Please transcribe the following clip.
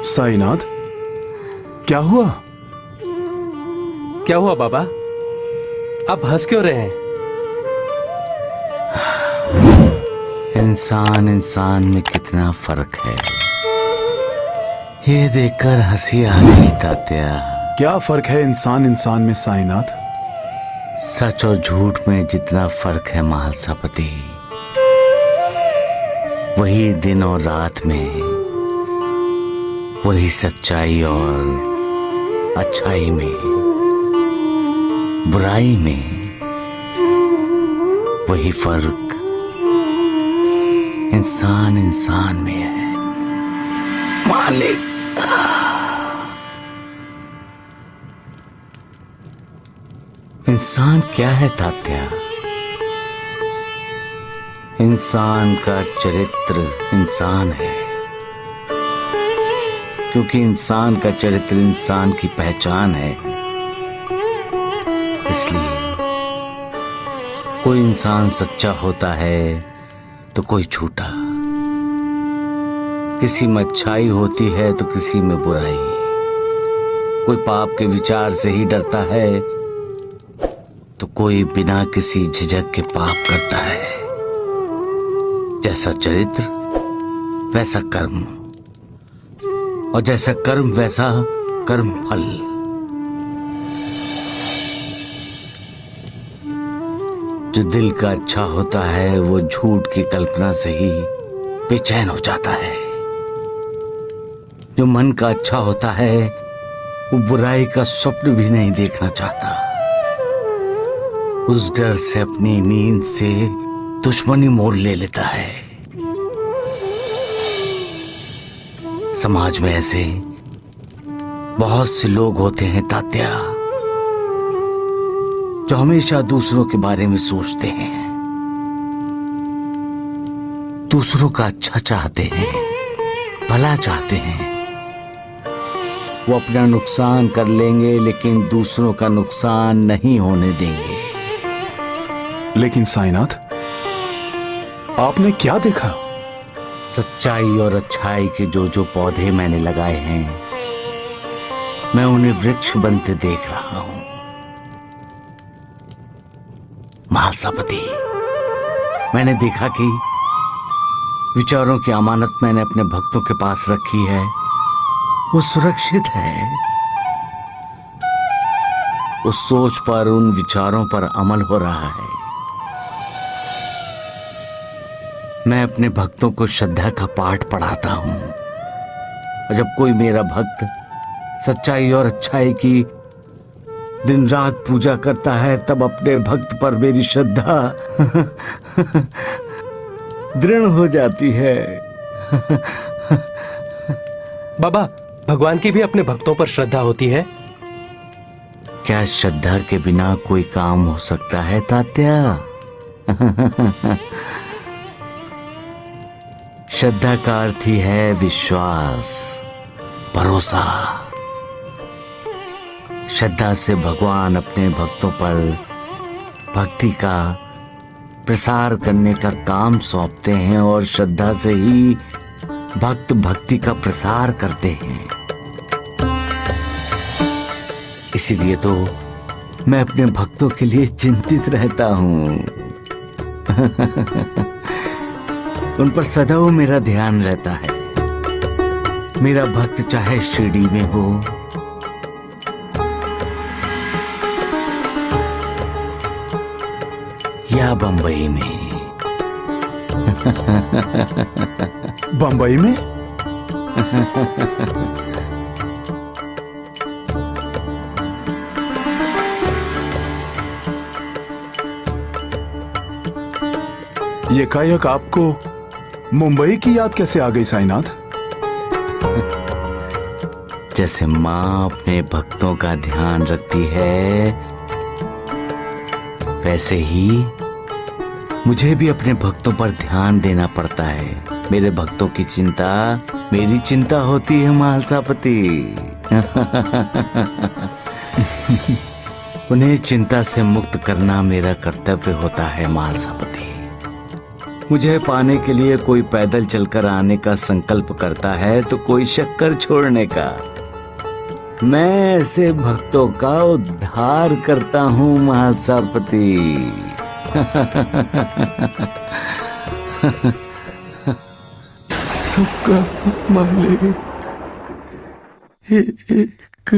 साईनाथ, क्या हुआ? क्या हुआ बाबा? आप हंस क्यों रहे हैं? इंसान इंसान में कितना फर्क है, ये देखकर हंसी आ गई तात्या। क्या फर्क है इंसान इंसान में साईनाथ? सच और झूठ में जितना फर्क है महालसापति, वही दिन और रात में, वही सच्चाई और अच्छाई में, बुराई में, वही फर्क इंसान इंसान में है मालिक। इंसान क्या है तात्या? इंसान का चरित्र इंसान है, क्योंकि इंसान का चरित्र इंसान की पहचान है। इसलिए कोई इंसान सच्चा होता है तो कोई झूठा, किसी में अच्छाई होती है तो किसी में बुराई, कोई पाप के विचार से ही डरता है तो कोई बिना किसी झिझक के पाप करता है। जैसा चरित्र वैसा कर्म, और जैसा कर्म वैसा कर्म फल। जो दिल का अच्छा होता है वो झूठ की कल्पना से ही बेचैन हो जाता है। जो मन का अच्छा होता है वो बुराई का स्वप्न भी नहीं देखना चाहता। उस डर से अपनी नींद से दुश्मनी मोल ले लेता है। समाज में ऐसे बहुत से लोग होते हैं तात्या, जो हमेशा दूसरों के बारे में सोचते हैं, दूसरों का अच्छा चाहते हैं, भला चाहते हैं। वो अपना नुकसान कर लेंगे लेकिन दूसरों का नुकसान नहीं होने देंगे। लेकिन साईनाथ, आपने क्या देखा? सच्चाई और अच्छाई के जो जो पौधे मैंने लगाए हैं, मैं उन्हें वृक्ष बनते देख रहा हूं। महालसापति, मैंने देखा कि विचारों की अमानत मैंने अपने भक्तों के पास रखी है, वो सुरक्षित है। उस सोच पर, उन विचारों पर अमल हो रहा है। मैं अपने भक्तों को श्रद्धा का पाठ पढ़ाता हूं, और जब कोई मेरा भक्त सच्चाई और अच्छाई की दिन रात पूजा करता है, तब अपने भक्त पर मेरी श्रद्धा दृढ़ हो जाती है। बाबा, भगवान की भी अपने भक्तों पर श्रद्धा होती है। क्या श्रद्धा के बिना कोई काम हो सकता है तात्या? श्रद्धा का अर्थ ही है विश्वास, भरोसा। श्रद्धा से भगवान अपने भक्तों पर भक्ति का प्रसार करने का काम सौंपते हैं, और श्रद्धा से ही भक्त भक्ति का प्रसार करते हैं। इसीलिए तो मैं अपने भक्तों के लिए चिंतित रहता हूं। उन पर सदैव मेरा ध्यान रहता है। मेरा भक्त चाहे शिरडी में हो, या बंबई में। बंबई में? ये एकाएक आपको मुंबई की याद कैसे आ गई साईनाथ? जैसे माँ अपने भक्तों का ध्यान रखती है, वैसे ही मुझे भी अपने भक्तों पर ध्यान देना पड़ता है। मेरे भक्तों की चिंता मेरी चिंता होती है महालसापति। उन्हें चिंता से मुक्त करना मेरा कर्तव्य होता है महालसापति। मुझे पाने के लिए कोई पैदल चलकर आने का संकल्प करता है तो कोई शक्कर छोड़ने का। मैं ऐसे भक्तों का उद्धार करता हूँ महासापति। सबका मालिक एक